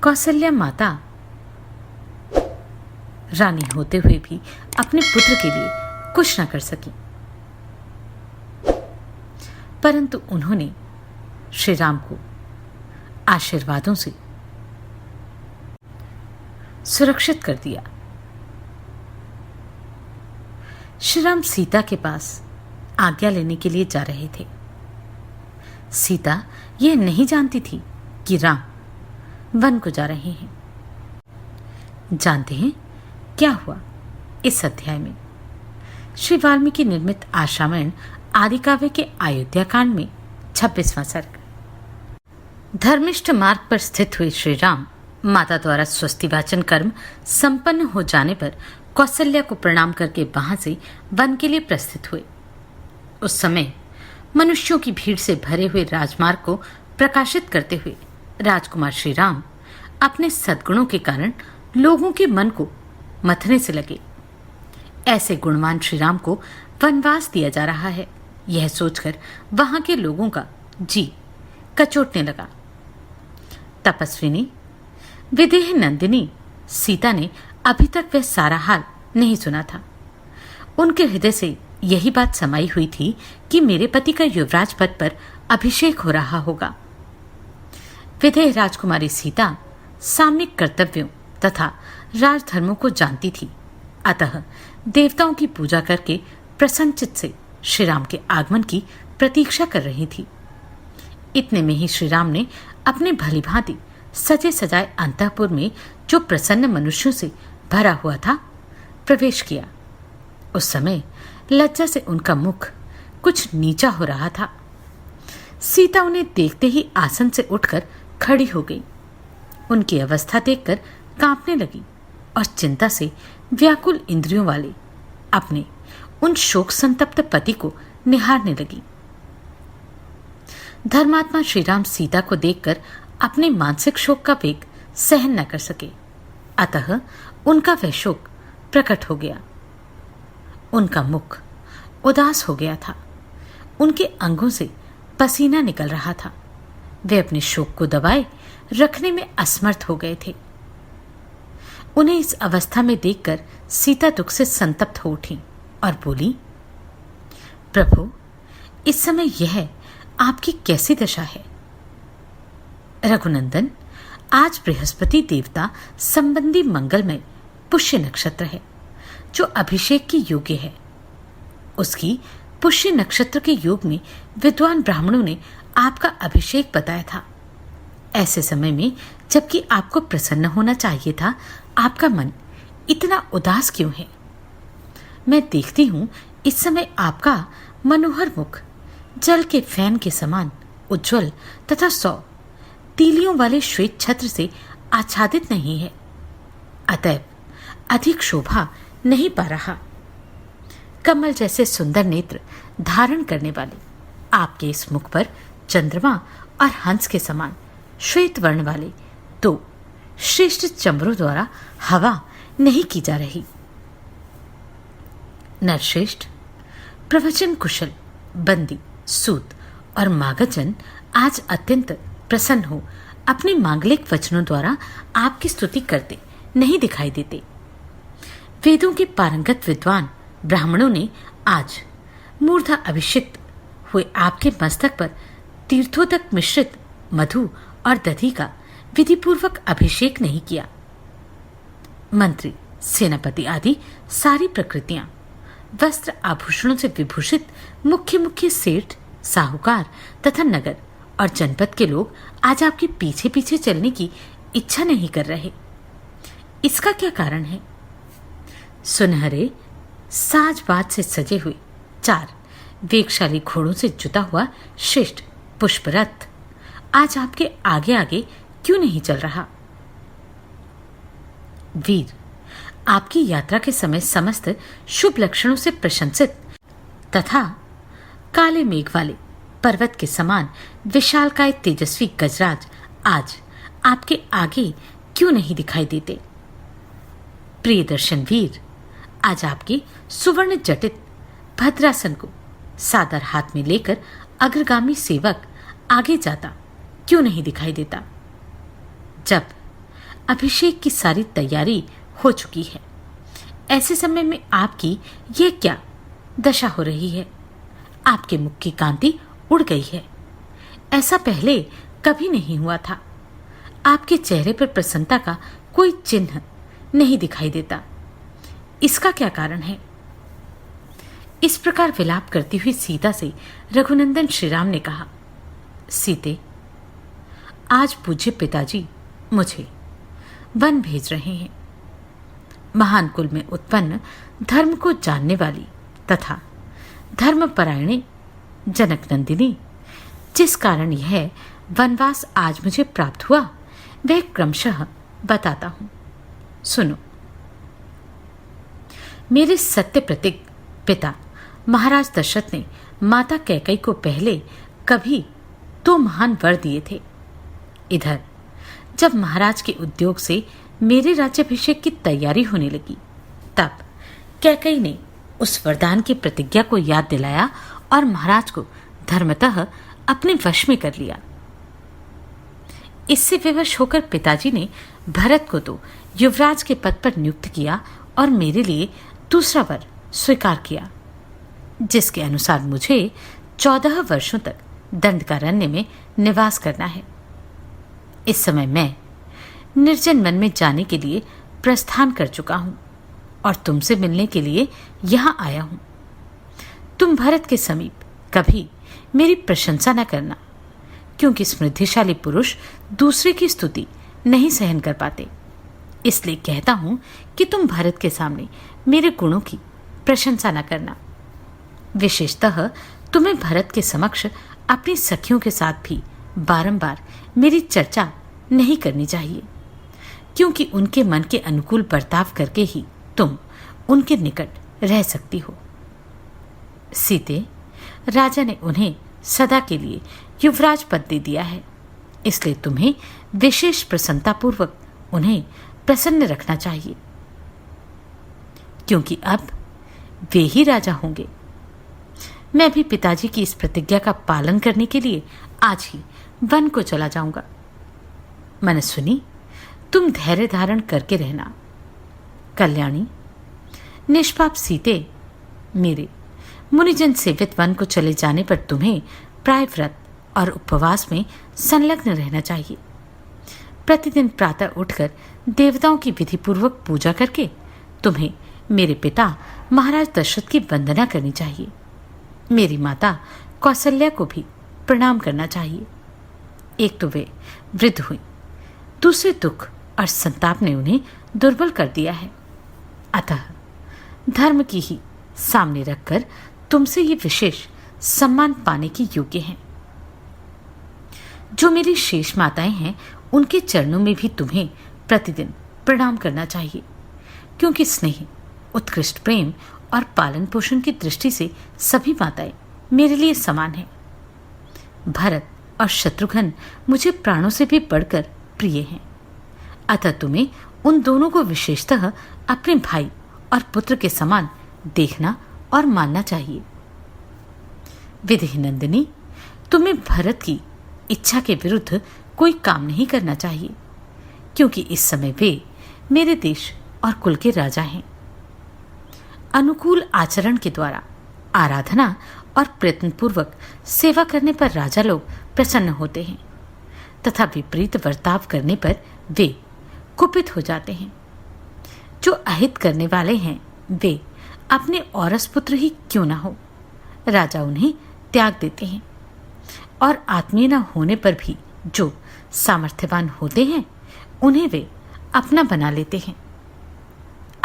कौशल्या माता रानी होते हुए भी अपने पुत्र के लिए कुछ न कर सकी, परंतु उन्होंने श्री राम को आशीर्वादों से सुरक्षित कर दिया। श्री राम सीता के पास आज्ञा लेने के लिए जा रहे थे। सीता यह नहीं जानती थी कि राम वन को जा रहे हैं। जानते हैं क्या हुआ इस अध्याय में? श्री वाल्मीकि निर्मित आश्रामण आदि काव्य के अयोध्या कांड में 26वां सर्ग। धर्मिष्ठ मार्ग पर स्थित हुए श्री राम माता द्वारा स्वस्तिवाचन कर्म संपन्न हो जाने पर कौशल्या को प्रणाम करके वहां से वन के लिए प्रस्थित हुए। उस समय मनुष्यों की भीड़ से भरे हुए राजमार्ग को प्रकाशित करते हुए राजकुमार श्री राम अपने सद्गुणों के कारण लोगों के मन को मथने से लगे। ऐसे गुणवान श्री राम को वनवास दिया जा रहा है, यह सोचकर वहां के लोगों का जी कचोटने लगा। तपस्विनी विदेह नंदिनी सीता ने अभी तक वह सारा हाल नहीं सुना था। उनके हृदय से यही बात समाई हुई थी कि मेरे पति का युवराज पद पर अभिषेक हो रहा होगा। विदेह राजकुमारी सीता सामयिक कर्तव्यों तथा राजधर्मों को जानती थी, अतः देवताओं की पूजा करके प्रसन्नचित्त से श्री राम के आगमन की प्रतीक्षा कर रही थी। इतने में ही श्री राम ने अपने भलीभांति सजे सजाए अंतःपुर में, जो प्रसन्न मनुष्यों से भरा हुआ था, प्रवेश किया। उस समय लज्जा से उनका मुख कुछ नीचा हो रहा था। सीता उन्हें देखते ही आसन से उठकर खड़ी हो गई। उनकी अवस्था देखकर कांपने लगी और चिंता से व्याकुल इंद्रियों वाले अपने उन शोक संतप्त पति को निहारने लगी। धर्मात्मा श्रीराम सीता को देखकर अपने मानसिक शोक का वेग सहन न कर सके, अतः उनका वह शोक प्रकट हो गया। उनका मुख उदास हो गया था, उनके अंगों से पसीना निकल रहा था। वे अपने शोक को दबाए रखने में असमर्थ हो गए थे। उन्हें इस अवस्था में देखकर सीता दुख से संतप्त हो उठी और बोली, प्रभु, इस समय यह आपकी कैसी दशा है? रघुनंदन, आज बृहस्पति देवता संबंधी मंगलमय पुष्य नक्षत्र है, जो अभिषेक की योग्य है। उसकी पुष्य नक्षत्र के योग में विद्वान ब्राह्मणों ने आपका अभिषेक बताया था। ऐसे समय में, जबकि आपको प्रसन्न होना चाहिए था, आपका मन इतना उदास क्यों है? मैं देखती हूं इस समय आपका मनोहर मुख जल के फैन के समान उज्जवल तथा 100 तीलियों वाले श्वेत छत्र से आच्छादित नहीं है, अतएव अधिक शोभा नहीं पा रहा। कमल जैसे सुंदर नेत्र धारण करने वाले आपके इस मुख पर चंद्रमा और हंस के समान श्वेत वर्ण वाले तो श्रेष्ठ चंबरों द्वारा हवा नहीं की जा रही। नरश्रेष्ठ, प्रवचन कुशल बंदी सूत और मागधजन आज अत्यंत प्रसन्न हो अपने मांगलिक वचनों द्वारा आपकी स्तुति करते नहीं दिखाई देते। वेदों के पारंगत विद्वान ब्राह्मणों ने आज मूर्धा अभिषिक्त हुए आपके मस्तक पर तीर्थोदक मिश्रित मधु और दधि का विधिपूर्वक अभिषेक नहीं किया। मंत्री, सेनापति आदि सारी प्रकृतियां वस्त्र आभूषणों से विभूषित मुख्य मुख्य सेठ, साहूकार तथा नगर और जनपद के लोग आज आपके पीछे पीछे चलने की इच्छा नहीं कर रहे। इसका क्या कारण है? सुनहरे साजबाज से सजे हुए 4 वेगशाली घोड़ों से जुता हुआ श्रेष्ठ पुष्परथ आज आपके आगे आगे क्यों नहीं चल रहा? वीर, आपकी यात्रा के समय समस्त शुभ लक्षणों से प्रशंसित तथा काले मेघ वाले पर्वत के समान विशालकाय तेजस्वी गजराज आज आपके आगे क्यों नहीं दिखाई देते? प्रिय दर्शन वीर, आज आपके सुवर्ण जटित भद्रासन को सादर हाथ में लेकर अग्रगामी सेवक आगे जाता क्यों नहीं दिखाई देता? जब अभिषेक की सारी तैयारी हो चुकी है। ऐसे समय में आपकी ये क्या दशा हो रही है? आपके मुख की कांति उड़ गई है। ऐसा पहले कभी नहीं हुआ था। आपके चेहरे पर प्रसन्नता का कोई चिन्ह नहीं दिखाई देता। इसका क्या कारण है? इस प्रकार विलाप करती हुई सीता से रघुनंदन श्रीराम ने कहा, सीते, आज पूज्य पिताजी मुझे वन भेज रहे हैं। महान कुल में उत्पन्न धर्म को जानने वाली तथा धर्मपरायणी जनक नंदिनी, जिस कारण यह वनवास आज मुझे प्राप्त हुआ, वह क्रमशः बताता हूं। सुनो। मेरे सत्य प्रतीक पिता महाराज दशरथ ने माता कैकेयी को पहले कभी 2 महान वर दिए थे। इधर जब महाराज के उद्योग से मेरे राज्याभिषेक की तैयारी होने लगी, तब कैकेयी ने उस वरदान की प्रतिज्ञा को याद दिलाया और महाराज को धर्मतः अपने वश में कर लिया। इससे विवश होकर पिताजी ने भरत को तो युवराज के पद पर नियुक्त किया और मेरे लिए दूसरा वर स्वीकार किया, जिसके अनुसार मुझे 14 वर्षों तक दंडकारण्य में निवास करना है। इस समय मैं निर्जन वन में जाने के लिए प्रस्थान कर चुका हूं और तुमसे मिलने के लिए यहां आया हूं। तुम भरत के समीप कभी मेरी प्रशंसा न करना, क्योंकि समृद्धिशाली पुरुष दूसरे की स्तुति नहीं सहन कर पाते। इसलिए कहता हूं कि तुम भरत के सामने मेरे गुणों की प्रशंसा न करना। विशेषतः तुम्हें भरत के समक्ष अपनी सखियों के साथ भी बारंबार मेरी चर्चा नहीं करनी चाहिए, क्योंकि उनके मन के अनुकूल बर्ताव करके ही तुम उनके निकट रह सकती हो। सीते, राजा ने उन्हें सदा के लिए युवराज पद दे दिया है, इसलिए तुम्हें विशेष प्रसन्नतापूर्वक उन्हें प्रसन्न रखना चाहिए, क्योंकि अब वे ही राजा होंगे। मैं भी पिताजी की इस प्रतिज्ञा का पालन करने के लिए आज ही वन को चला जाऊंगा। मनस्विनी, तुम धैर्य धारण करके रहना। कल्याणी, निष्पाप सीते, मेरे मुनिजन सेवित वन को चले जाने पर तुम्हें प्राय व्रत और उपवास में संलग्न रहना चाहिए। प्रतिदिन प्रातः उठकर देवताओं की विधिपूर्वक पूजा करके तुम्हें मेरे पिता महाराज दशरथ की वंदना करनी चाहिए। मेरी माता कौशल्या को भी प्रणाम करना चाहिए। एक तो वे वृद्ध हुई, दूसरे दुख और संताप ने उन्हें दुर्बल कर दिया है। अतः धर्म की ही सामने रखकर तुमसे ये विशेष सम्मान पाने के योग्य हैं। जो मेरी शेष माताएं हैं, उनके चरणों में भी तुम्हें प्रतिदिन प्रणाम करना चाहिए, क्योंकि स्नेह, उत्कृष्ट प्रेम और पालन पोषण की दृष्टि से सभी माताएं मेरे लिए समान हैं। भरत और शत्रुघ्न मुझे प्राणों से भी बढ़कर प्रिय हैं। अतः तुम्हें उन दोनों को विशेषतः अपने भाई और पुत्र के समान देखना और मानना चाहिए। विधि नंदिनी, तुम्हें भरत की इच्छा के विरुद्ध कोई काम नहीं करना चाहिए, क्योंकि इस समय वे मेरे देश और कुल के राजा हैं। अनुकूल आचरण के द्वारा आराधना और प्रयत्नपूर्वक सेवा करने पर राजा लोग प्रसन्न होते हैं, तथा विपरीत बर्ताव करने पर वे कुपित हो जाते हैं। जो अहित करने वाले हैं, वे अपने औरस पुत्र ही क्यों न हो, राजा उन्हें त्याग देते हैं, और आत्मीय न होने पर भी जो सामर्थ्यवान होते हैं, उन्हें वे अपना बना लेते हैं।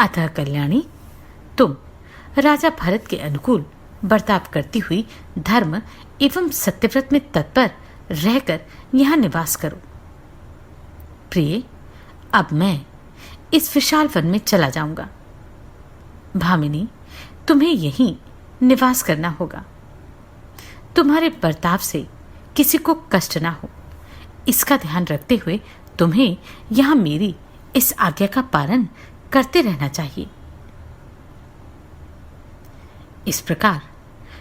अतः कल्याणी, तुम राजा भरत के अनुकूल बर्ताव करती हुई धर्म एवं सत्यव्रत में तत्पर रहकर यहां निवास करो। प्रिय, अब मैं इस विशाल वन में चला जाऊंगा। भामिनी, तुम्हें यहीं निवास करना होगा। तुम्हारे बर्ताव से किसी को कष्ट ना हो, इसका ध्यान रखते हुए तुम्हें यहां मेरी इस आज्ञा का पालन करते रहना चाहिए। इस प्रकार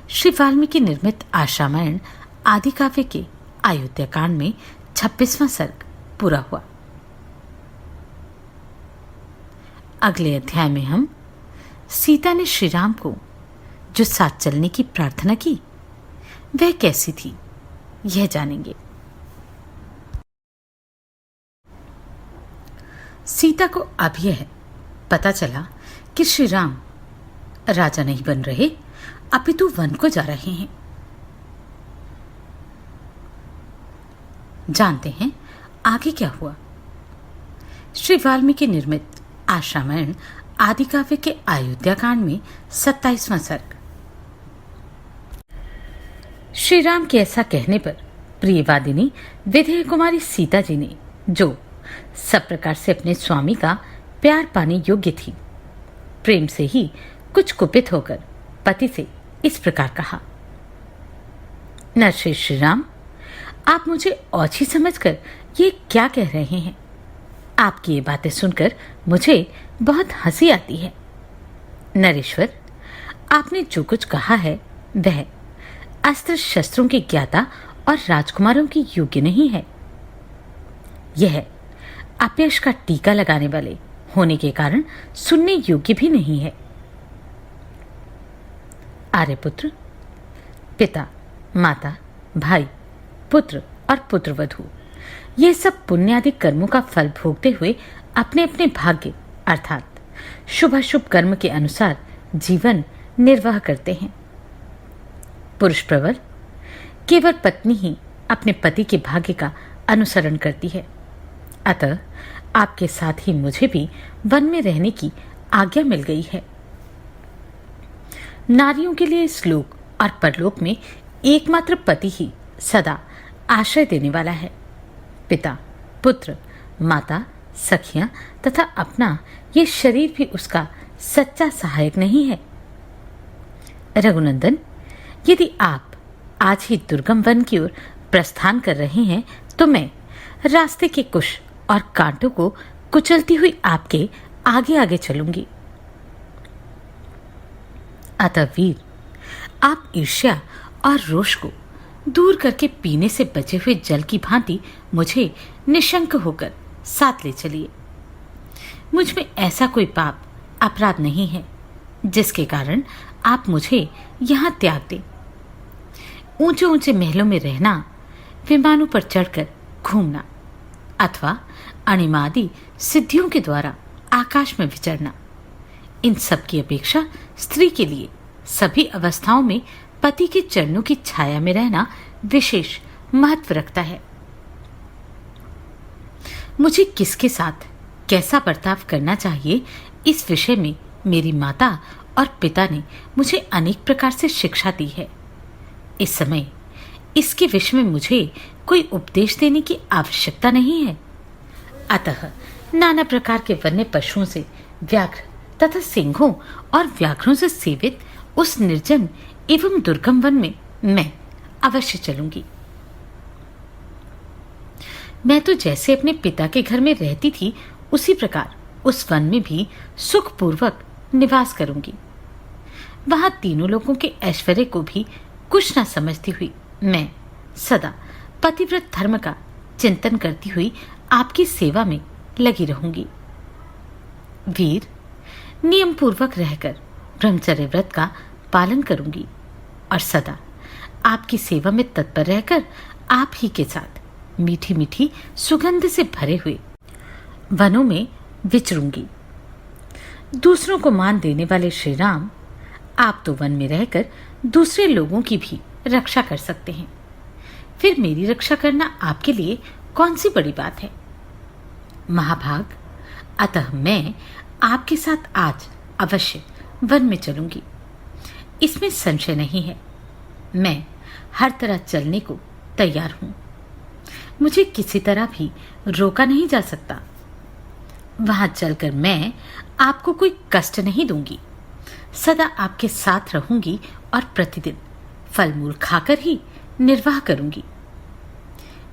श्री वाल्मीकि निर्मित आश्रामयण आदि काव्य के अयोध्या कांड में 26वां सर्ग पूरा हुआ। अगले अध्याय में हम सीता ने श्री राम को जो साथ चलने की प्रार्थना की वह कैसी थी, यह जानेंगे। सीता को अब यह पता चला कि श्री राम राजा नहीं बन रहे, अपितु वन को जा रहे हैं। जानते हैं आगे क्या हुआ। श्री वाल्मीकि निर्मित आश्रामण आदि काव्य के अयोध्या कांड में 27वां सर्ग। श्री राम के ऐसा कहने पर प्रियवादिनी विदेह कुमारी सीता जी ने, जो सब प्रकार से अपने स्वामी का प्यार पाने योग्य थी, प्रेम से ही कुछ कुपित होकर पति से इस प्रकार कहा, नरश्रेष्ठ श्री राम, आप मुझे औछी समझकर ये क्या कह रहे हैं? आपकी ये बातें सुनकर मुझे बहुत हंसी आती है। नरेश्वर, आपने जो कुछ कहा है वह अस्त्र शस्त्रों के ज्ञाता और राजकुमारों की योग्य नहीं है। यह अपयश का टीका लगाने वाले होने के कारण सुनने योग्य भी नहीं है। आर्यपुत्र, पिता, माता, भाई, पुत्र और पुत्रवधू, ये सब पुण्यादि कर्मों का फल भोगते हुए अपने अपने भाग्य अर्थात शुभाशुभ कर्म के अनुसार जीवन निर्वाह करते हैं। पुरुष प्रवर केवल पत्नी ही अपने पति के भाग्य का अनुसरण करती है। अतः आपके साथ ही मुझे भी वन में रहने की आज्ञा मिल गई है। नारियों के लिए इस लोक और परलोक में एकमात्र पति ही सदा आश्रय देने वाला है। पिता, पुत्र, माता, सखियां तथा अपना ये शरीर भी उसका सच्चा सहायक नहीं है। रघुनंदन, यदि आप आज ही दुर्गम वन की ओर प्रस्थान कर रहे हैं तो मैं रास्ते के कुश और कांटों को कुचलती हुई आपके आगे आगे चलूंगी। अतः वीर, आप ईर्ष्या और रोष को दूर करके पीने से बचे हुए जल की भांति मुझे निशंक होकर साथ ले चलिए। मुझ में ऐसा कोई पाप अपराध नहीं है जिसके कारण आप मुझे यहां त्याग दें। ऊंचे ऊंचे महलों में रहना, विमानों पर चढ़कर घूमना अथवा अणिमादि सिद्धियों के द्वारा आकाश में विचरना, इन सब की अपेक्षा स्त्री के लिए सभी अवस्थाओं में पति के चरणों की छाया में रहना विशेष महत्व रखता है। मुझे किसके साथ कैसा बर्ताव करना चाहिए, इस विषय में मेरी माता और पिता ने मुझे अनेक प्रकार से शिक्षा दी है। इस समय इसके विषय में मुझे कोई उपदेश देने की आवश्यकता नहीं है। अतः नाना प्रकार के वन्य पशुओं से, व्याघ्र तथा सिंहों और व्याघ्रों से सेवित उस निर्जन एवं दुर्गम वन में मैं अवश्य चलूंगी। मैं तो जैसे अपने पिता के घर में रहती थी उसी प्रकार उस वन में भी सुखपूर्वक निवास करूंगी। वहां तीनों लोगों के ऐश्वर्य को भी कुछ न समझती हुई मैं सदा पतिव्रत धर्म का चिंतन करती हुई आपकी सेवा में लगी रहूंगी। वीर, नियम पूर्वक रहकर ब्रह्मचर्य व्रत का पालन करूंगी और सदा आपकी सेवा में तत्पर रहकर आप ही के साथ मीठी मीठी सुगंध से भरे हुए वनों में विचरूंगी। दूसरों को मान देने वाले श्री राम, आप तो वन में रहकर दूसरे लोगों की भी रक्षा कर सकते हैं। फिर मेरी रक्षा करना आपके लिए कौन सी बड़ी बात है? महाभाग, अतः मैं आपके साथ आज अवश्य वन में चलूंगी, इसमें संशय नहीं है। मैं हर तरह चलने को तैयार हूं। मुझे किसी तरह भी रोका नहीं जा सकता। वहां चलकर मैं आपको कोई कष्ट नहीं दूंगी। सदा आपके साथ रहूंगी और प्रतिदिन फल मूल खाकर ही निर्वाह करूंगी।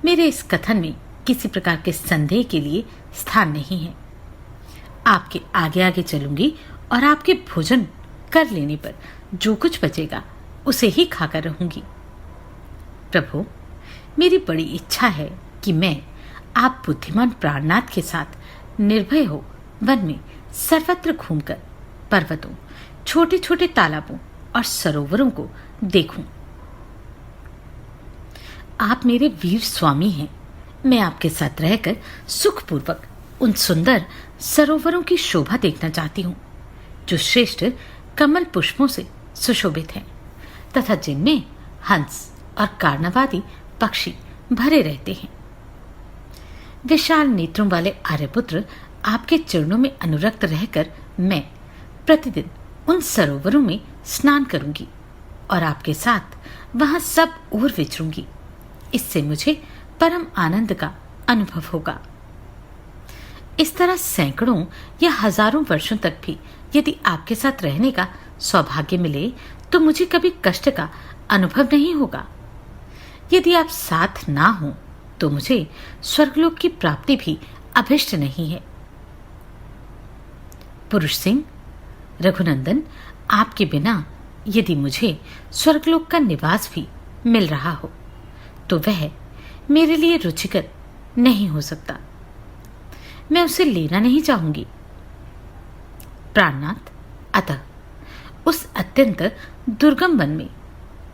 मेरे इस कथन में किसी प्रकार के संदेह के लिए स्थान नहीं है। आपके आगे आगे चलूंगी और आपके भोजन कर लेने पर जो कुछ बचेगा उसे ही खाकर रहूंगी। प्रभु, मेरी बड़ी इच्छा है कि मैं आप बुद्धिमान प्राणनाथ के साथ निर्भय हो वन में सर्वत्र घूमकर पर्वतों, छोटे छोटे तालाबों और सरोवरों को देखूं। आप मेरे वीर स्वामी हैं। मैं आपके साथ रहकर सुखपूर्वक उन सुंदर सरोवरों की शोभा देखना चाहती हूँ जो श्रेष्ठ कमल पुष्पों से सुशोभित हैं तथा जिनमें हंस और कार्णवादी पक्षी भरे रहते हैं। विशाल नेत्रों वाले आर्यपुत्र, आपके चरणों में अनुरक्त रहकर मैं प्रतिदिन उन सरोवरों में स्नान करूंगी और आपके साथ वहां सब ओर विचरूंगी। इससे मुझे परम आनंद का अनुभव होगा। इस तरह सैकड़ों या हजारों वर्षों तक भी यदि आपके साथ रहने का सौभाग्य मिले तो मुझे कभी कष्ट का अनुभव नहीं होगा। यदि आप साथ ना हो तो मुझे स्वर्गलोक की प्राप्ति भी अभिष्ट नहीं है। पुरुष सिंह, रघुनंदन, आपके बिना यदि मुझे स्वर्गलोक का निवास भी मिल रहा हो तो वह मेरे लिए रुचिकर नहीं हो सकता। मैं उसे लेना नहीं चाहूंगी। प्राणनाथ, अतः उस अत्यंत दुर्गम वन में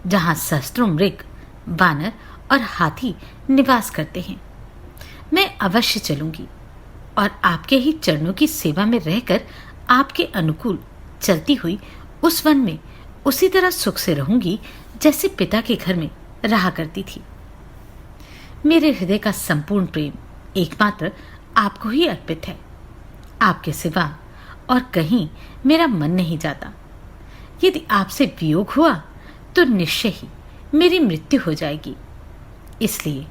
जहां सहस्त्रों मृग, वानर और हाथी निवास करते हैं, मैं अवश्य चलूंगी और आपके ही चरणों की सेवा में रहकर आपके अनुकूल चलती हुई उस वन में उसी तरह सुख से रहूंगी जैसे पिता के घर में रहा करती थी। मेरे हृदय का संपूर्ण प्रेम एकमात्र आपको ही अर्पित है। आपके सिवा और कहीं मेरा मन नहीं जाता। यदि आपसे वियोग हुआ तो निश्चय ही मेरी मृत्यु हो जाएगी। इसलिए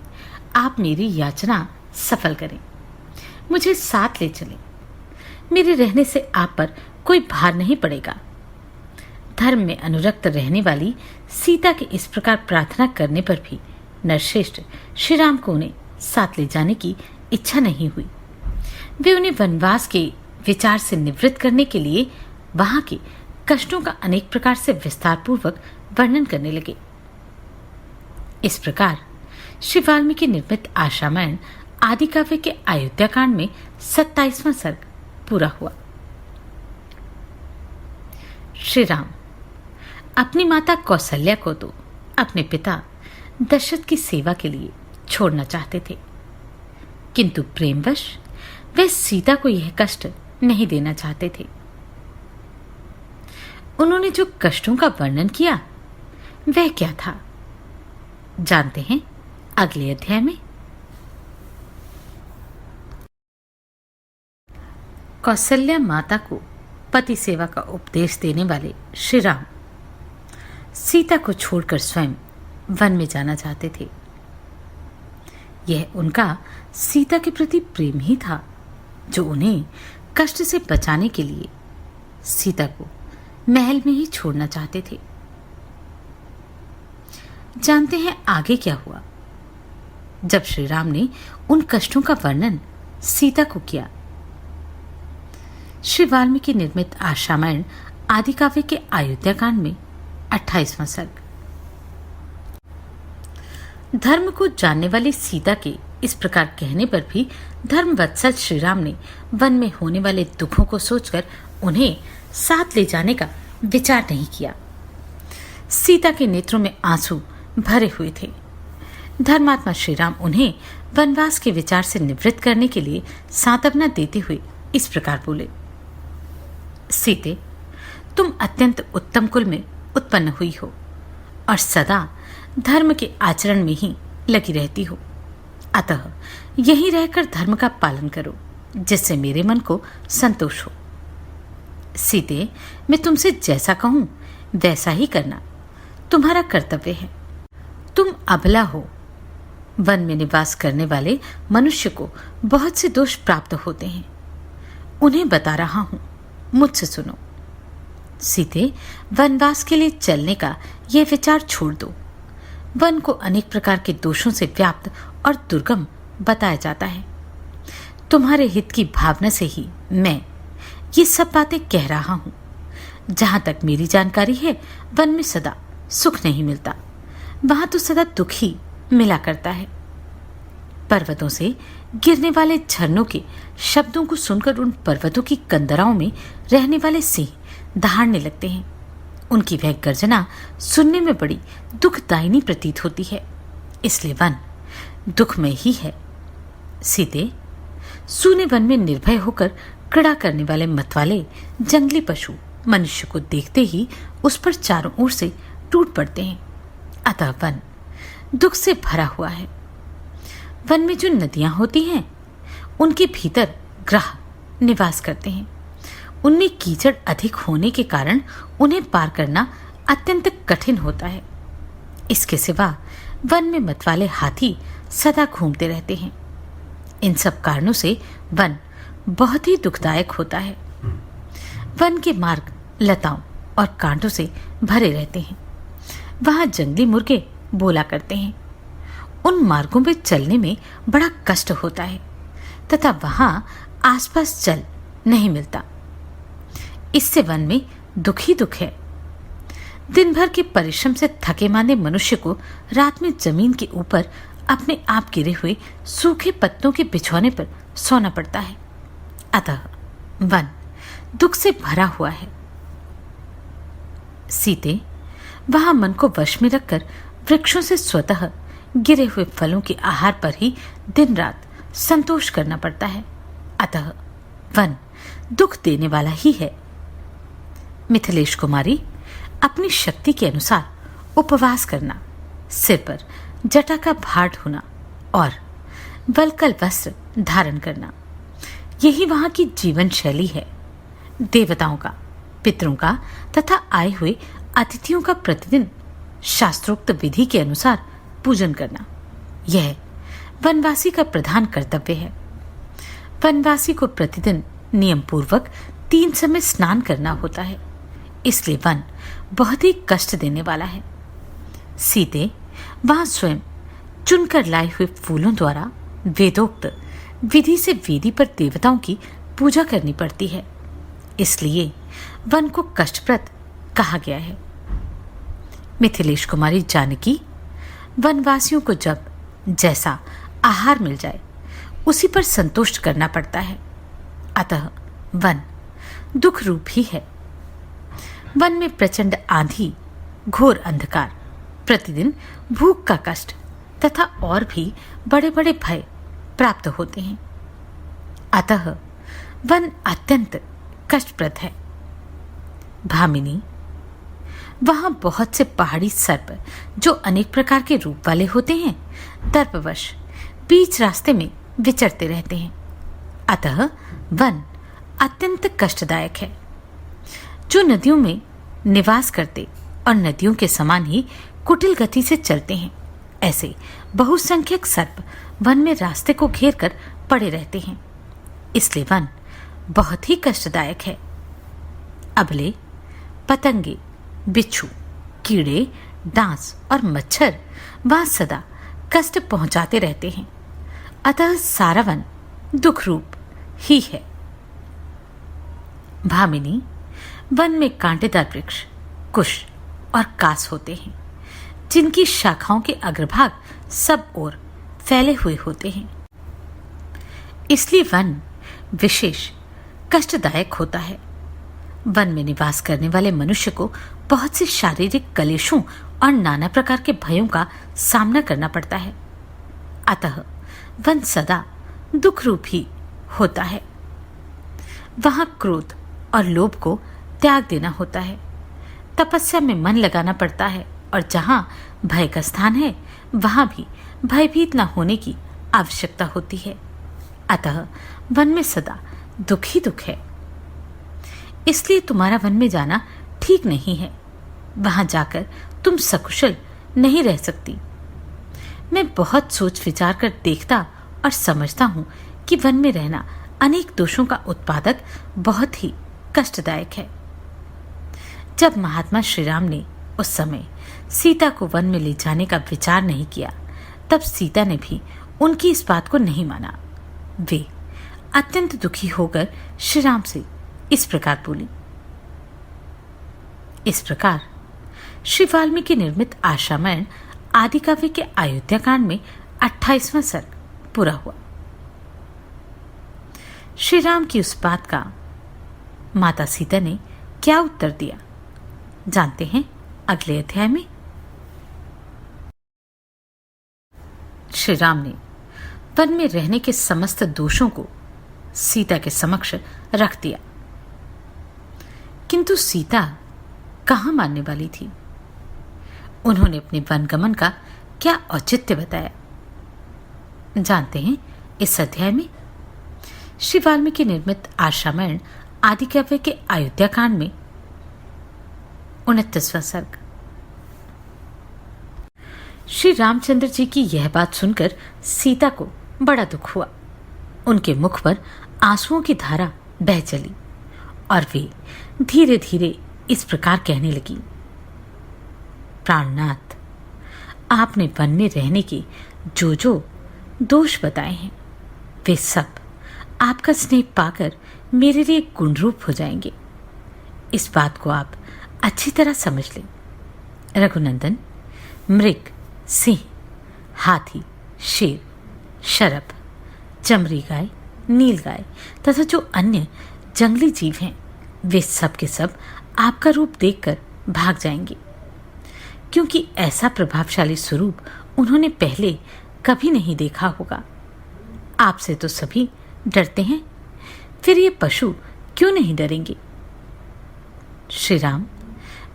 आप मेरी याचना सफल करें, मुझे साथ ले चलें। मेरे रहने से आप पर कोई भार नहीं पड़ेगा। धर्म में अनुरक्त रहने वाली सीता के इस प्रकार प्रार्थना करने पर भी नरश्रेष्ठ श्री राम को उन्हें साथ ले जाने की इच्छा नहीं हुई। वे उन्हें वनवास के विचार से निवृत्त करने के लिए वहां के कष्टों का अनेक प्रकार से विस्तार पूर्वक वर्णन करने लगे। इस प्रकार श्री वाल्मीकि निर्मित आशामयन आदि काव्य के अयोध्या कांड में 27वां सर्ग पूरा हुआ। श्री राम अपनी माता कौशल्या को तो अपने पिता दशरथ की सेवा के लिए छोड़ना चाहते थे, किंतु प्रेमवश वे सीता को यह कष्ट नहीं देना चाहते थे। उन्होंने जो कष्टों का वर्णन किया वह क्या था, जानते हैं अगले अध्याय में। कौशल्या माता को पति सेवा का उपदेश देने वाले श्री राम सीता को छोड़कर स्वयं वन में जाना चाहते थे। यह उनका सीता के प्रति प्रेम ही था जो उन्हें कष्ट से बचाने के लिए सीता को महल में ही छोड़ना चाहते थे। जानते हैं आगे क्या हुआ। जब श्री राम ने उन कष्टों का वर्णन सीता को किया, श्री वाल्मीकि निर्मित आशामयन आदि काव्य के अयोध्या कांड में 28वां सर्ग। धर्म को जानने वाली सीता के इस प्रकार कहने पर भी धर्मवत्सल श्री राम ने वन में होने वाले दुखों को सोचकर उन्हें साथ ले जाने का विचार नहीं किया। सीता के नेत्रों में आंसू भरे हुए थे। धर्मात्मा श्री राम उन्हें वनवास के विचार से निवृत्त करने के लिए सांत्वना देते हुए इस प्रकार बोले, सीते, तुम अत्यंत उत्तम कुल में उत्पन्न हुई हो और सदा धर्म के आचरण में ही लगी रहती हो। अतः यहीं रहकर धर्म का पालन करो जिससे मेरे मन को संतोष हो। सीते, मैं तुमसे जैसा कहूं वैसा ही करना तुम्हारा कर्तव्य है। तुम अबला हो। वन में निवास करने वाले मनुष्य को बहुत से दोष प्राप्त होते हैं, उन्हें बता रहा हूं, मुझसे सुनो। सीते, वनवास के लिए चलने का यह विचार छोड़ दो। वन को अनेक प्रकार के दोषों से व्याप्त और दुर्गम बताया जाता है। तुम्हारे हित की भावना से ही मैं ये सब बातें कह रहा हूं। जहां तक मेरी जानकारी है, वन में सदा सुख नहीं मिलता, वहां तो सदा दुख ही मिला करता है। पर्वतों से गिरने वाले झरनों के शब्दों को सुनकर उन पर्वतों की कंदराओं में रहने वाले सिंह दहाड़ने लगते हैं। उनकी वह गर्जना सुनने में बड़ी दुखदायिनी प्रतीत होती है, इसलिए वन दुखमय ही है। सीते, सूने वन में निर्भय होकर क्रीड़ा करने वाले मतवाले जंगली पशु मनुष्य को देखते ही उस पर चारों ओर से टूट पड़ते हैं। अतः वन दुख से भरा हुआ है। वन में जो नदियां होती हैं, उनके भीतर ग्रह निवास करते हैं। उनमें कीचड़ अधिक होने के कारण उन्हें पार करना अत्यंत कठिन होता है। इसके सिवा वन में मतवाले हाथी सदा घूमते रहते हैं। इन सब कारणों से वन बहुत ही दुखदायक होता है। वन के मार्ग लताओं और कांटों से भरे रहते हैं। वहां जंगली मुर्गे बोला करते हैं। उन मार्गों में चलने में बड़ा कष्ट होता है तथा वहां आसपास जल नहीं मिलता। इससे वन में दुख ही दुख है। दिन भर के परिश्रम से थके मांदे मनुष्य को रात में जमीन के ऊपर अपने आप गिरे हुए सूखे पत्तों के बिछौने पर सोना पड़ता है। अतः वन दुख से भरा हुआ है। सीते, वहां मन को वश में रखकर वृक्षों से स्वतः गिरे हुए फलों के आहार पर ही दिन रात संतोष करना पड़ता है। अतः वन दुख देने वाला ही है। मिथिलेश कुमारी, अपनी शक्ति के अनुसार उपवास करना, सिर पर जटा का भार ढोना और वल्कल वस्त्र धारण करना, यही वहां की जीवन शैली है। देवताओं का, पितरों का तथा आए हुए अतिथियों का प्रतिदिन शास्त्रोक्त विधि के अनुसार पूजन करना, यह वनवासी का प्रधान कर्तव्य है। वनवासी को प्रतिदिन नियम पूर्वक 3 समय स्नान करना होता है, इसलिए वन बहुत ही कष्ट देने वाला है। सीते, वहां स्वयं चुनकर लाए हुए फूलों द्वारा वेदोक्त विधि से वेदी पर देवताओं की पूजा करनी पड़ती है, इसलिए वन को कष्टप्रद कहा गया है। मिथिलेश कुमारी जानकी, वनवासियों को जब जैसा आहार मिल जाए उसी पर संतुष्ट करना पड़ता है। अतः वन दुख रूप ही है। वन में प्रचंड आंधी, घोर अंधकार, प्रतिदिन भूख का कष्ट तथा और भी बड़े बड़े भय प्राप्त होते हैं। अतः वन अत्यंत कष्टप्रद है। भामिनी, वहां बहुत से पहाड़ी सर्प जो अनेक प्रकार के रूप वाले होते हैं, दर्पवश बीच रास्ते में विचरते रहते हैं। अतः वन अत्यंत कष्टदायक है। जो नदियों में निवास करते और नदियों के समान ही कुटिल गति से चलते हैं, ऐसे बहुसंख्यक सर्प वन में रास्ते को घेर कर पड़े रहते हैं, इसलिए वन बहुत ही कष्टदायक है। अबले, पतंगे, बिच्छू, कीड़े, डांस और मच्छर वहां सदा कष्ट पहुंचाते रहते हैं। अतः सारा वन दुख रूप ही है। भामिनी, वन में कांटेदार वृक्ष, कुश और कास होते हैं, जिनकी शाखाओं के अग्रभाग सब ओर फैले हुए होते हैं, इसलिए वन विशेष कष्टदायक होता है। वन में निवास करने वाले मनुष्य को बहुत से शारीरिक कलेशों और नाना प्रकार के भयों का सामना करना पड़ता है। अतः वन सदा दुख रूप ही होता है। वहां क्रोध और लोभ को त्याग देना होता है, तपस्या में मन लगाना पड़ता है और जहां भय का स्थान है वहां भी भयभीत न होने की आवश्यकता होती है। अतः वन में सदा दुख ही दुख है। इसलिए तुम्हारा वन में जाना ठीक नहीं है। वहां जाकर तुम सकुशल नहीं रह सकती। मैं बहुत सोच विचार कर देखता और समझता हूं कि वन में रहना अनेक दोषों का उत्पादक बहुत ही कष्टदायक है। जब महात्मा श्री राम ने उस समय सीता को वन में ले जाने का विचार नहीं किया, तब सीता ने भी उनकी इस बात को नहीं माना। वे अत्यंत दुखी होकर श्री राम से इस प्रकार बोली। इस प्रकार श्री वाल्मीकि निर्मित आशामयण आदि काव्य के अयोध्या कांड में 28वां सर्ग पूरा हुआ। श्री राम की उस बात का माता सीता ने क्या उत्तर दिया, जानते हैं अगले अध्याय में। श्री राम ने वन में रहने के समस्त दोषों को सीता के समक्ष रख दिया, किंतु सीता कहां मानने वाली थी। उन्होंने अपने वनगमन का क्या औचित्य बताया, जानते हैं इस अध्याय में। श्री वाल्मीकि निर्मित आश्रामण आदि काव्य के अयोध्या कांड में 29वां सर्ग। श्री रामचंद्र जी की यह बात सुनकर सीता को बड़ा दुख हुआ। उनके मुख पर आंसुओं की धारा बह चली और वे धीरे धीरे इस प्रकार कहने लगी, प्राणनाथ, आपने वन में रहने के जो जो दोष बताए हैं वे सब आपका स्नेह पाकर मेरे लिए गुणरूप हो जाएंगे। इस बात को आप अच्छी तरह समझ लें। रघुनंदन, मृग, सिंह, हाथी, शेर, शरभ, चमरी गाय, नील गाय तथा जो अन्य जंगली जीव हैं वे सब के सब आपका रूप देखकर भाग जाएंगे, क्योंकि ऐसा प्रभावशाली स्वरूप उन्होंने पहले कभी नहीं देखा होगा। आपसे तो सभी डरते हैं, फिर ये पशु क्यों नहीं डरेंगे। श्री राम,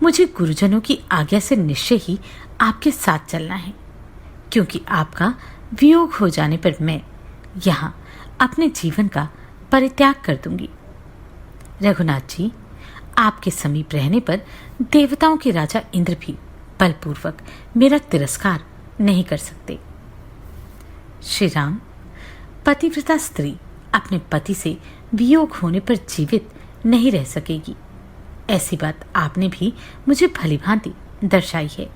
मुझे गुरुजनों की आज्ञा से निश्चय ही आपके साथ चलना है, क्योंकि आपका वियोग हो जाने पर मैं यहाँ अपने जीवन का परित्याग कर दूंगी। रघुनाथ जी, आपके समीप रहने पर देवताओं के राजा इंद्र भी बलपूर्वक मेरा तिरस्कार नहीं कर सकते। श्री राम, पतिव्रता स्त्री अपने पति से वियोग होने पर जीवित नहीं रह सकेगी, ऐसी बात आपने भी मुझे भलीभांति दर्शाई है।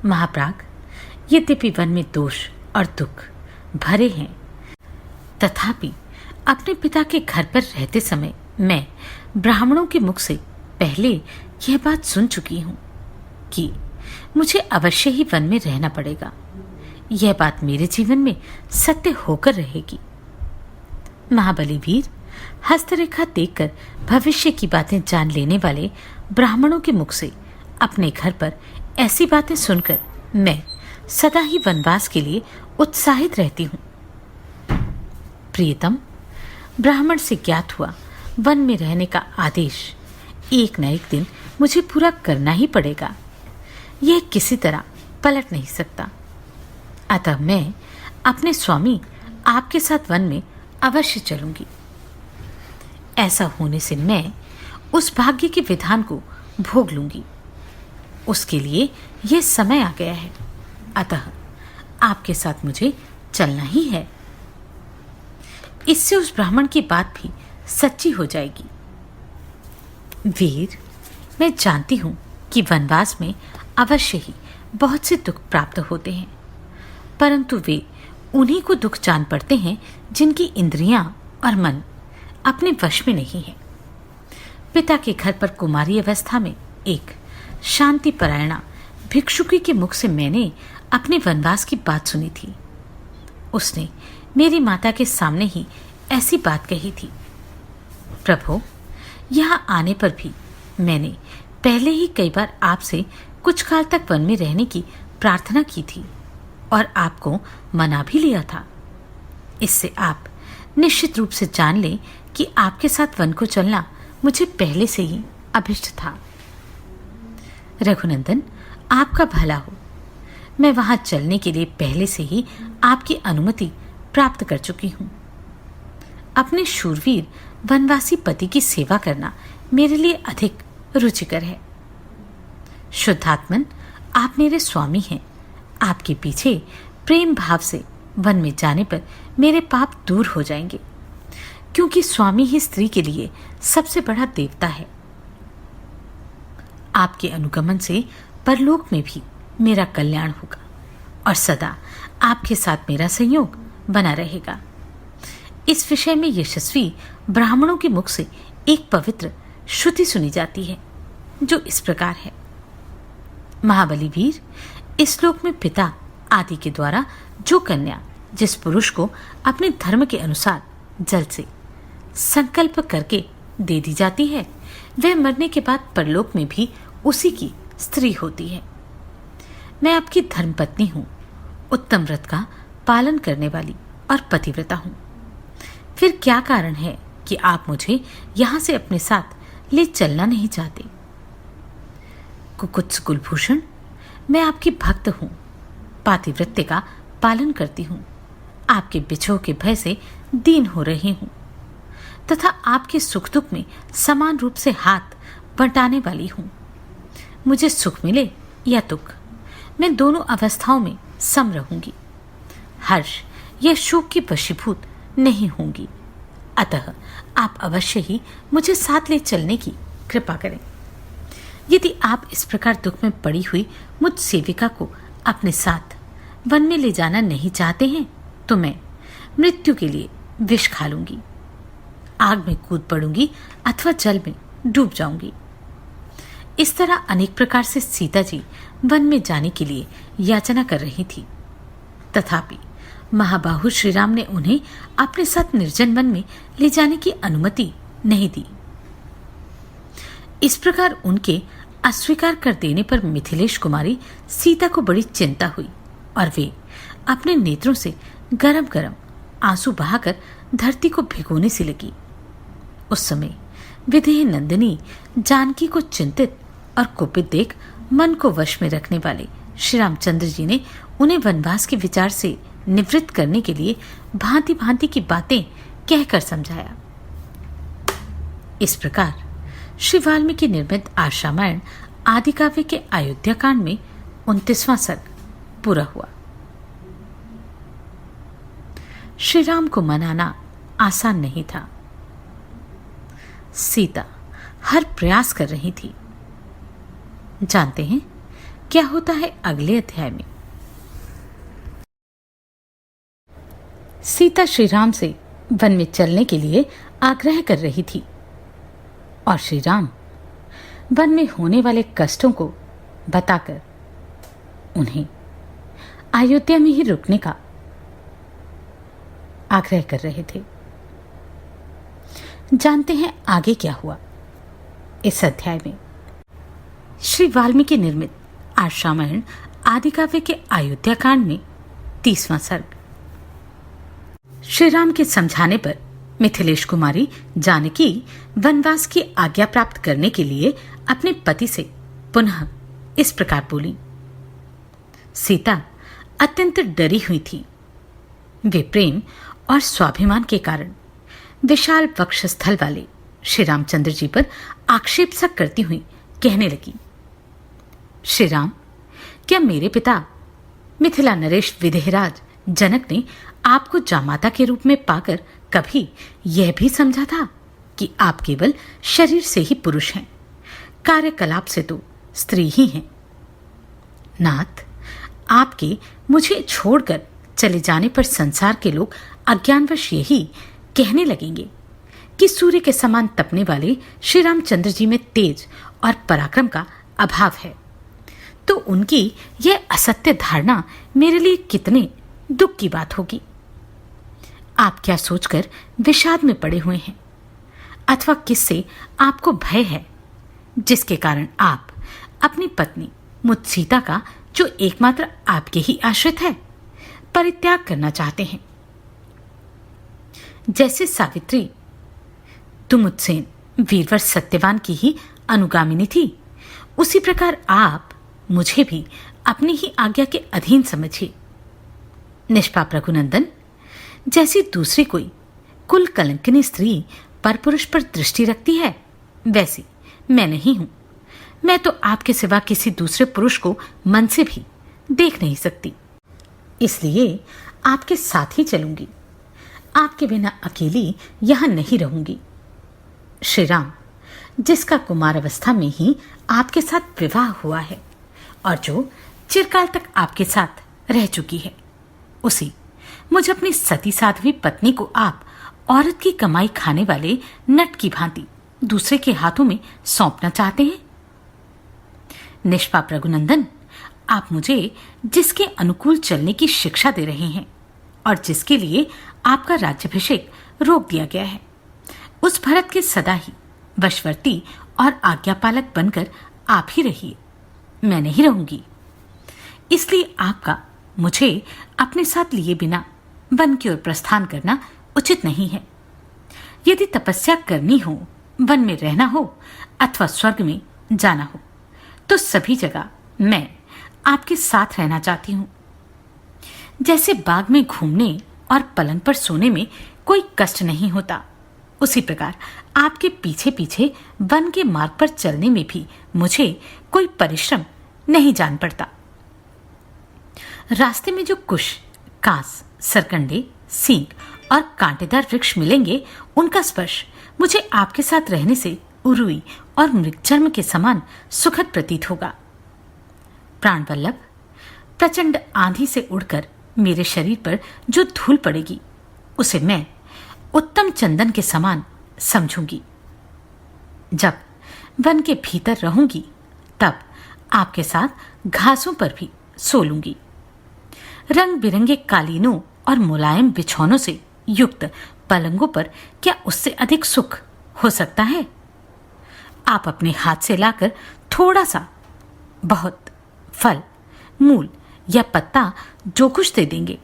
महाप्राग, यद्यपि वन में दोष और दुख भरे हैं, तथापि अपने पिता के घर पर रहते समय मैं ब्राह्मणों के मुख से पहले यह बात सुन चुकी हूं कि मुझे अवश्य ही वन में रहना पड़ेगा। यह बात मेरे जीवन में सत्य होकर रहेगी। महाबली वीर, हस्तरेखा देखकर भविष्य की बातें जान लेने वाले ब्राह्मणों के मुख से अपने घर पर ऐसी बातें सुनकर मैं सदा ही वनवास के लिए उत्साहित रहती हूँ। प्रियतम, ब्राह्मण से ज्ञात हुआ वन में रहने का आदेश एक न एक दिन मुझे पूरा करना ही पड़ेगा। यह किसी तरह पलट नहीं सकता। अतः मैं अपने स्वामी आपके साथ वन में अवश्य चलूंगी। ऐसा होने से मैं उस भाग्य के विधान को भोग लूंगी। उसके लिए यह समय आ गया है, अतः आपके साथ मुझे चलना ही है। इससे उस ब्राह्मण की बात भी सच्ची हो जाएगी। वीर, मैं जानती हूं कि वनवास में अवश्य ही बहुत से दुख प्राप्त होते हैं, परंतु वे उन्हीं को दुख जान पड़ते हैं जिनकी इंद्रियां और मन अपने वश में नहीं है। पिता के घर पर कुमारी अवस्था में एक शांति परायणा भिक्षुकी के मुख से मैंने अपने वनवास की बात सुनी थी। उसने मेरी माता के सामने ही ऐसी बात कही थी। प्रभु, यहाँ आने पर भी मैंने पहले ही कई बार आपसे कुछ काल तक वन में रहने की प्रार्थना की थी और आपको मना भी लिया था। इससे आप निश्चित रूप से जान लें कि आपके साथ वन को चलना मुझे पहले से ही अभिष्ट था। रघुनंदन, आपका भला हो। मैं वहां चलने के लिए पहले से ही आपकी अनुमति प्राप्त कर चुकी हूं। अपने शूरवीर वनवासी पति की सेवा करना मेरे लिए अधिक रुचिकर है। शुद्धात्मन, आप मेरे स्वामी हैं। आपके पीछे प्रेम भाव से वन में जाने पर मेरे पाप दूर हो जाएंगे, क्योंकि स्वामी ही स्त्री के लिए सबसे बड़ा देवता है। आपके अनुगमन से परलोक में भी मेरा कल्याण होगा और सदा आपके साथ मेरा संयोग बना रहेगा। इस विषय में यशस्वी ब्राह्मणों के मुख से एक पवित्र श्रुति सुनी जाती है, जो इस प्रकार है। महाबली वीर, इस लोक में पिता आदि के द्वारा जो कन्या जिस पुरुष को अपने धर्म के अनुसार जल से संकल्प करके दे दी जाती है, वह मरने के बाद परलोक में भी उसी की स्त्री होती है। मैं आपकी धर्मपत्नी हूं, उत्तम व्रत का पालन करने वाली और पतिव्रता हूं। फिर क्या कारण है कि आप मुझे यहां से अपने साथ ले चलना नहीं चाहते? कुकुत्स कुलभूषण, मैं आपकी भक्त हूं, पातिव्रत्य का पालन करती हूं, आपके बिछोह के भय से दीन हो रही हूं तथा आपके सुख दुख में समान रूप से हाथ बंटाने वाली हूं। मुझे सुख मिले या दुख, मैं दोनों अवस्थाओं में सम रहूंगी। हर्ष या शोक की वशीभूत नहीं होंगी। अतः आप अवश्य ही मुझे साथ ले चलने की कृपा करें। यदि आप इस प्रकार दुख में पड़ी हुई मुझ सेविका को अपने साथ वन में ले जाना नहीं चाहते हैं तो मैं मृत्यु के लिए विष खा लूंगी, आग में कूद पड़ूंगी अथवा जल में डूब जाऊंगी। इस तरह अनेक प्रकार से सीता जी वन में जाने के लिए याचना कर रही थी, तथापि महाबाहु श्री राम ने उन्हें अपने साथ निर्जन वन में ले जाने की अनुमति नहीं दी। इस प्रकार उनके अस्वीकार कर देने पर मिथिलेश कुमारी सीता को बड़ी चिंता हुई और वे अपने नेत्रों से गरम गरम आंसू बहाकर धरती को भिगोने से लगी। उस समय विदेह नंदिनी जानकी को चिंतित और कुपित देख मन को वश में रखने वाले श्री रामचंद्र जी ने उन्हें वनवास के विचार से निवृत्त करने के लिए भांति भांति की बातें कहकर समझाया। इस प्रकार श्री वाल्मीकि निर्मित आर्षरामायण आदि काव्य के अयोध्या कांड में 29वां सर्ग पूरा हुआ। श्री राम को मनाना आसान नहीं था। सीता हर प्रयास कर रही थी। जानते हैं क्या होता है अगले अध्याय में। सीता श्री राम से वन में चलने के लिए आग्रह कर रही थी और श्री राम वन में होने वाले कष्टों को बताकर उन्हें अयोध्या में ही रुकने का आग्रह कर रहे थे। जानते हैं आगे क्या हुआ इस अध्याय में। श्री वाल्मीकि निर्मित आर्षरामायण आदि काव्य के अयोध्या कांड में 30वां सर्ग। श्री राम के समझाने पर मिथिलेश कुमारी जानकी वनवास की आज्ञा प्राप्त करने के लिए अपने पति से पुनः इस प्रकार बोली। सीता अत्यंत डरी हुई थी। वे प्रेम और स्वाभिमान के कारण विशाल वक्षस्थल वाले श्री रामचंद्र जी पर आक्षेप सा करती हुई कहने लगी, श्री राम, क्या मेरे पिता मिथिला नरेश विदेहराज जनक ने आपको जामाता के रूप में पाकर कभी यह भी समझा था कि आप केवल शरीर से ही पुरुष हैं, कार्यकलाप से तो स्त्री ही हैं? नाथ, आपके मुझे छोड़कर चले जाने पर संसार के लोग अज्ञानवश यही कहने लगेंगे कि सूर्य के समान तपने वाले श्री रामचंद्र जी में तेज और पराक्रम का अभाव है। तो उनकी यह असत्य धारणा मेरे लिए कितने दुख की बात होगी। आप क्या सोचकर विषाद में पड़े हुए हैं, अथवा किससे आपको भय है जिसके कारण आप अपनी पत्नी मुझ सीता का, जो एकमात्र आपके ही आश्रित है, परित्याग करना चाहते हैं? जैसे सावित्री तुमुत्सेन वीरवर सत्यवान की ही अनुगामिनी थी, उसी प्रकार आप मुझे भी अपनी ही आज्ञा के अधीन समझिए। निष्पाप रघुनंदन, जैसी दूसरी कोई कुल कलंकिनी स्त्री परपुरुष पर दृष्टि रखती है, वैसी मैं नहीं हूं। मैं तो आपके सिवा किसी दूसरे पुरुष को मन से भी देख नहीं सकती, इसलिए आपके साथ ही चलूंगी। आपके बिना अकेली यहां नहीं रहूंगी। श्री राम, जिसका कुमार अवस्था में ही आपके साथ विवाह हुआ है और जो चिरकाल तक आपके साथ रह चुकी है, उसी मुझ अपनी सती साध्वी पत्नी को आप औरत की कमाई खाने वाले नट की भांति दूसरे के हाथों में सौंपना चाहते हैं? निष्पाप रघुनंदन, आप मुझे जिसके अनुकूल चलने की शिक्षा दे रहे हैं, और जिसके लिए आपका राज्याभिषेक रोक दिया गया है, उस भरत के सदा ही वशवर्ती और आज्ञापालक बनकर आप ही रहिए, मैं नहीं रहूंगी। इसलिए आपका मुझे अपने साथ लिए बिना वन की ओर प्रस्थान करना उचित नहीं है। यदि तपस्या करनी हो, वन में रहना हो अथवा स्वर्ग में जाना हो, तो सभी जगह मैं आपके साथ रहना चाहती हूं। जैसे बाग में घूमने और पलंग पर सोने में कोई कष्ट नहीं होता, उसी प्रकार आपके पीछे पीछे वन के मार्ग पर चलने में भी मुझे कोई परिश्रम नहीं जान पड़ता। रास्ते में जो कुश, कांस, सरकंडे, सींग और कांटेदार वृक्ष मिलेंगे, उनका स्पर्श मुझे आपके साथ रहने से उरुई और मृगचर्म के समान सुखद प्रतीत होगा। प्राणवल्लभ, प्रचंड आंधी से उड़कर मेरे शरीर पर जो धूल पड़ेगी, उसे मैं उत्तम चंदन के समान समझूंगी। जब वन के भीतर रहूंगी, तब आपके साथ घासों पर भी सो लूंगी। रंग बिरंगे कालीनों और मुलायम बिछौनों से युक्त पलंगों पर क्या उससे अधिक सुख हो सकता है? आप अपने हाथ से लाकर थोड़ा सा, बहुत फल, मूल या पत्ता जो कुछ दे देंगे,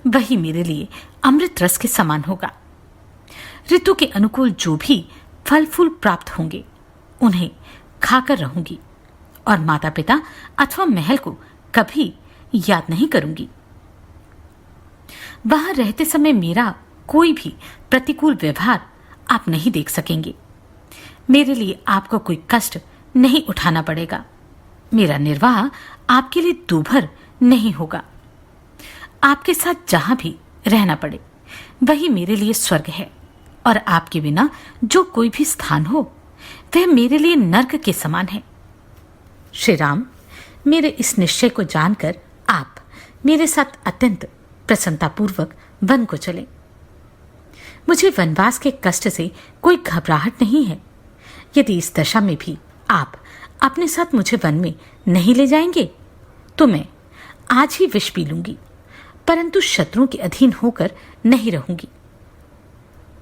वही मेरे लिए अमृत रस के समान होगा। ऋतु के अनुकूल जो भी फल फूल प्राप्त होंगे, उन्हें खाकर रहूंगी और माता पिता अथवा महल को कभी याद नहीं करूंगी। वहां रहते समय मेरा कोई भी प्रतिकूल व्यवहार आप नहीं देख सकेंगे। मेरे लिए आपको कोई कष्ट नहीं उठाना पड़ेगा। मेरा निर्वाह आपके लिए दूभर नहीं होगा। आपके साथ जहां भी रहना पड़े, वही मेरे लिए स्वर्ग है, और आपके बिना जो कोई भी स्थान हो, वह मेरे लिए नर्क के समान है। श्री राम, मेरे इस निश्चय को जानकर आप मेरे साथ अत्यंत प्रसन्नतापूर्वक वन को चले। मुझे वनवास के कष्ट से कोई घबराहट नहीं है। यदि इस दशा में भी आप अपने साथ मुझे वन में नहीं ले जाएंगे, तो मैं आज ही विष पी लूंगी, परंतु शत्रुओं के अधीन होकर नहीं रहूंगी।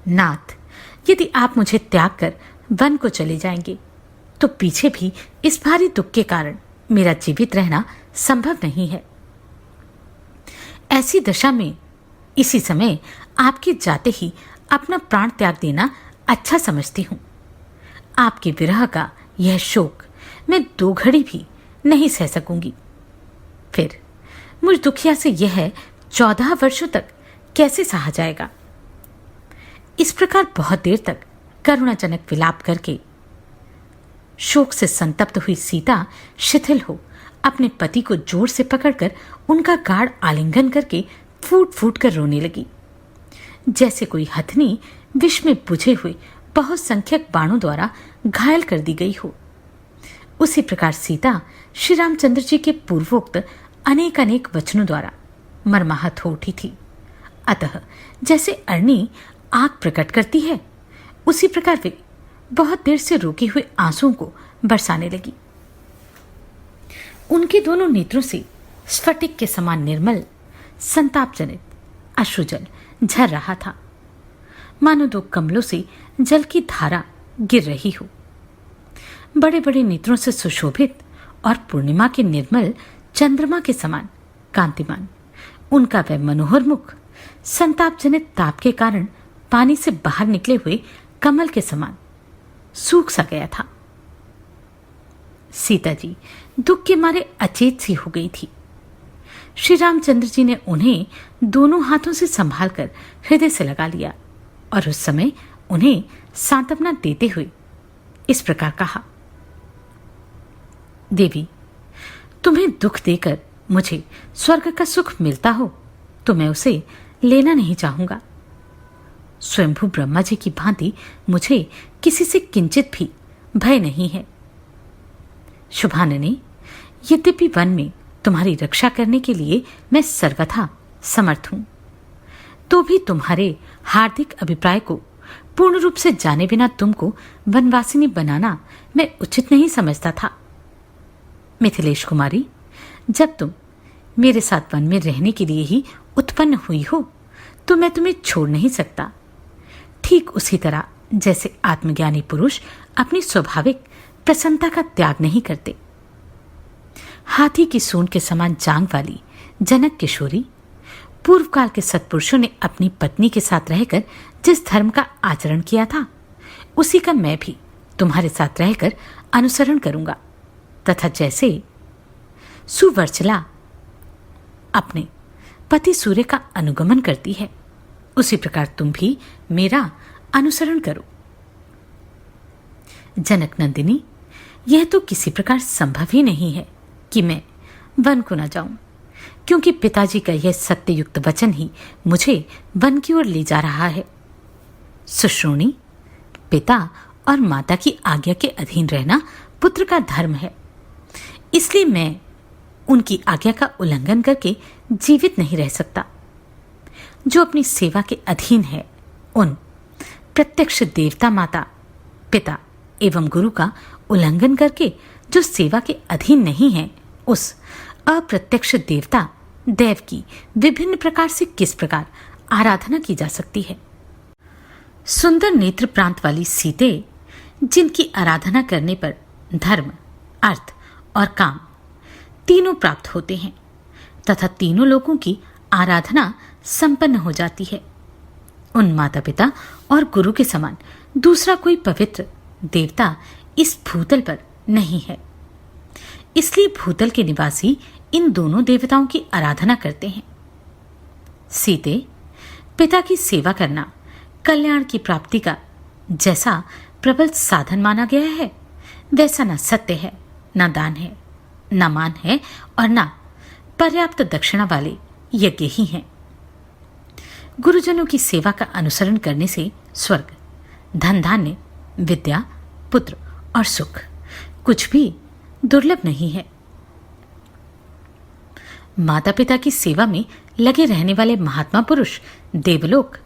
नाथ, यदि आप मुझे त्याग कर वन को चले जाएंगे, तो पीछे भी इस भारी दुख के कारण मेरा जीवित रहना संभव नहीं है। ऐसी दशा में इसी समय आपके जाते ही अपना प्राण त्याग देना अच्छा समझती हूं। आपके विरह का यह शोक मैं 2 घड़ी भी नहीं सह सकूंगी। फिर मुझ दुखिया से यह 14 वर्षों तक कैसे सहा जाएगा? इस प्रकार बहुत देर तक करुणाजनक विलाप करके शोक से संतप्त हुई सीता शिथिल हो अपने पति को जोर से पकड़कर उनका गाढ़ आलिंगन करके फूट फूट कर रोने लगी, जैसे कोई हथनी विष में बुझे हुए बहुत संख्यक बाणों द्वारा घायल कर दी गई हो। उसी प्रकार सीता श्री रामचंद्र जी के पूर्वोक्त अनेक अनेक वचनों द्वारा मर्माहत हो उठी थी। अतः जैसे अरणी आग प्रकट करती है, उसी प्रकार वे बहुत देर से रोके हुए आंसुओं को बरसाने लगी। उनके दोनों नेत्रों से स्फटिक के समान निर्मल संतापजनित अश्रुजल झर रहा था, मानो 2 कमलों से जल की धारा गिर रही हो। बड़े बड़े नेत्रों से सुशोभित और पूर्णिमा के निर्मल चंद्रमा के समान कांतिमान उनका वह मनोहर मुख संतापजनित ताप के कारण पानी से बाहर निकले हुए कमल के समान सूख सा गया था। सीता जी दुख के मारे अचेत सी हो गई थी। श्री रामचंद्र जी ने उन्हें दोनों हाथों से संभालकर हृदय से लगा लिया और उस समय उन्हें सांत्वना देते हुए इस प्रकार कहा, देवी, तुम्हें दुख देकर मुझे स्वर्ग का सुख मिलता हो तो मैं उसे लेना नहीं चाहूंगा। स्वयंभू ब्रह्मा जी की भांति मुझे किसी से किंचित भी भय नहीं है। शुभानने, यद्यपि वन में तुम्हारी रक्षा करने के लिए मैं सर्वथा समर्थ हूं, तो भी तुम्हारे हार्दिक अभिप्राय को पूर्ण रूप से जाने बिना तुमको वनवासिनी बनाना मैं उचित नहीं समझता था। मिथिलेश कुमारी, जब तुम मेरे साथ वन में रहने के लिए ही उत्पन्न हुई हो, तो मैं तुम्हें छोड़ नहीं सकता। ठीक उसी तरह जैसे आत्मज्ञानी पुरुष अपनी स्वाभाविक प्रसन्नता का त्याग नहीं करते। हाथी की सूंड के समान जांग वाली जनक किशोरी, पूर्व काल के सत्पुरुषों ने अपनी पत्नी के साथ रहकर जिस धर्म का आचरण किया था, उसी का मैं भी तुम्हारे साथ रहकर अनुसरण करूंगा। तथा जैसे सुवर्चला अपने पति सूर्य का अनुगमन करती है, उसी प्रकार तुम भी मेरा अनुसरण करो। जनक नंदिनी, यह तो किसी प्रकार संभव ही नहीं है कि मैं वन को न जाऊं, क्योंकि पिताजी का यह सत्ययुक्त वचन ही मुझे वन की ओर ले जा रहा है। सुश्रोणी, पिता और माता की आज्ञा के अधीन रहना पुत्र का धर्म है, इसलिए मैं उनकी आज्ञा का उल्लंघन करके जीवित नहीं रह सकता। जो अपनी सेवा के अधीन है, उन प्रत्यक्ष देवता माता, पिता एवं गुरु का उल्लंघन करके जो सेवा के अधीन नहीं है, उस अप्रत्यक्ष देवता देव की विभिन्न प्रकार से किस प्रकार आराधना की जा सकती है। सुंदर नेत्र प्रांत वाली सीते, जिनकी आराधना करने पर धर्म, अर्थ और काम तीनों प्राप्त होते हैं तथा तीनों लोगों की आराधना संपन्न हो जाती है, उन माता पिता और गुरु के समान दूसरा कोई पवित्र देवता इस भूतल पर नहीं है। इसलिए भूतल के निवासी इन दोनों देवताओं की आराधना करते हैं। सीते, पिता की सेवा करना कल्याण की प्राप्ति का जैसा प्रबल साधन माना गया है, वैसा न सत्य है, न दान है, न मान है और न पर्याप्त दक्षिणा वाले यज्ञ ही हैं। गुरुजनों की सेवा का अनुसरण करने से स्वर्ग, धन धान्य, विद्या, पुत्र और सुख कुछ भी दुर्लभ नहीं है। माता पिता की सेवा में लगे रहने वाले महात्मा पुरुष देवलोक,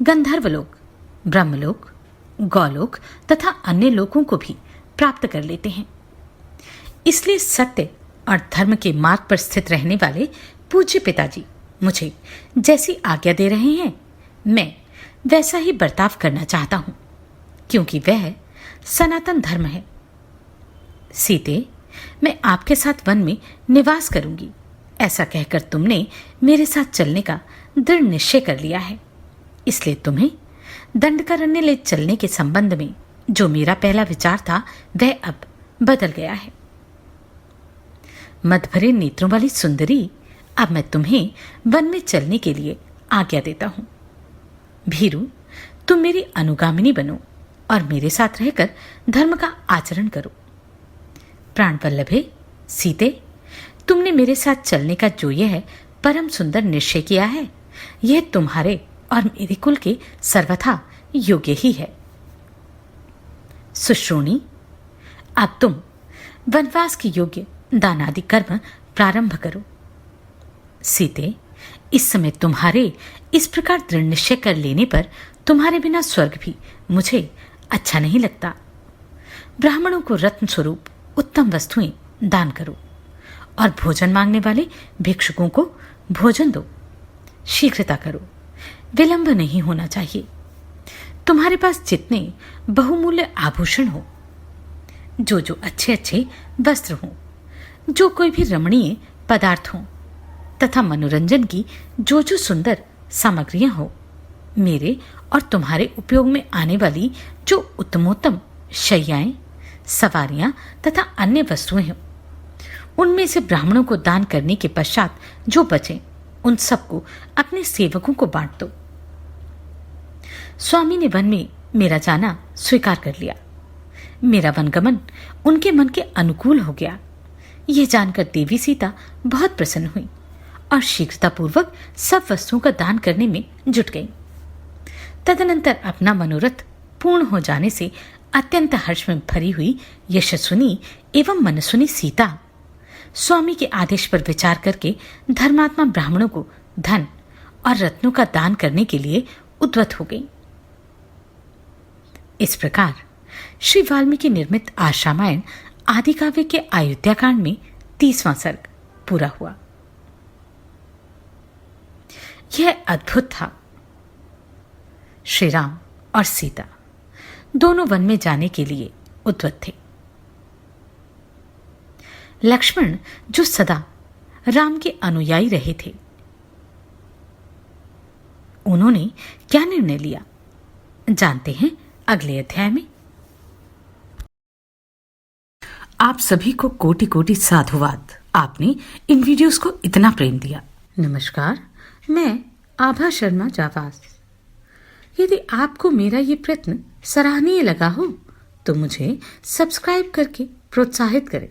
गंधर्वलोक, ब्रह्मलोक, गौलोक तथा अन्य लोकों को भी प्राप्त कर लेते हैं। इसलिए सत्य और धर्म के मार्ग पर स्थित रहने वाले पूज्य पिताजी मुझे जैसी आज्ञा दे रहे हैं, मैं वैसा ही बर्ताव करना चाहता हूं, क्योंकि वह सनातन धर्म है। सीते, मैं आपके साथ वन में निवास करूंगी, ऐसा कहकर तुमने मेरे साथ चलने का दृढ़ निश्चय कर लिया है। इसलिए तुम्हें दंडकारण्य ले चलने के संबंध में जो मेरा पहला विचार था, वह अब बदल गया है। मदभरे नेत्रों वाली सुंदरी, अब मैं तुम्हें वन में चलने के लिए आज्ञा देता हूं। भीरू, तुम मेरी अनुगामिनी बनो और मेरे साथ रहकर धर्म का आचरण करो। प्राण वल्लभे, सीते, तुमने मेरे साथ चलने का जो यह परम सुंदर निश्चय किया है, यह तुम्हारे और मेरे कुल के सर्वथा योग्य ही है। सुश्रोणी, अब तुम वनवास के योग्य दानादि कर्म प्रारंभ करो। सीते, इस समय तुम्हारे इस प्रकार दृढ़ निश्चय कर लेने पर तुम्हारे बिना स्वर्ग भी मुझे अच्छा नहीं लगता। ब्राह्मणों को रत्न स्वरूप उत्तम वस्तुएं दान करो और भोजन मांगने वाले भिक्षुकों को भोजन दो। शीघ्रता करो, विलंब नहीं होना चाहिए। तुम्हारे पास जितने बहुमूल्य आभूषण हो, जो जो अच्छे अच्छे वस्त्र हो, जो कोई भी रमणीय पदार्थ हो तथा मनोरंजन की जो जो सुंदर सामग्रियां हो, मेरे और तुम्हारे उपयोग में आने वाली जो उत्तमोत्तम शैयाएं, सवारियां तथा अन्य वस्तुएं हों, उनमें से ब्राह्मणों को दान करने के पश्चात जो बचे, उन सबको अपने सेवकों को बांट दो। स्वामी ने वन में मेरा जाना स्वीकार कर लिया। मेरा वनगमन उनके मन के अनुकूल हो गया। यह जानकर देवी सीता बहुत प्रसन्न हुई और शीघ्रतापूर्वक सब वस्तुओं का दान करने में जुट गई। तदनंतर अपना मनोरथ पूर्ण हो जाने से अत्यंत हर्ष में भरी हुई यशस्विनी एवं मनस्विनी सीता स्वामी के आदेश पर विचार करके धर्मात्मा ब्राह्मणों को धन और रत्नों का दान करने के लिए उद्यत हो गई। इस प्रकार श्री वाल्मीकि निर्मित आश्रामायण आदि काव्य के अयोध्या कांड में 30वां सर्ग पूरा हुआ। यह अद्भुत था श्री राम और सीता दोनों वन में जाने के लिए उद्यत थे। लक्ष्मण, जो सदा राम के अनुयायी रहे थे, उन्होंने क्या निर्णय लिया, जानते हैं अगले अध्याय में। आप सभी को कोटि कोटि साधुवाद। आपने इन वीडियोस को इतना प्रेम दिया। नमस्कार, मैं आभा शर्मा जावास। यदि आपको मेरा ये प्रयत्न सराहनीय लगा हो तो मुझे सब्सक्राइब करके प्रोत्साहित करें।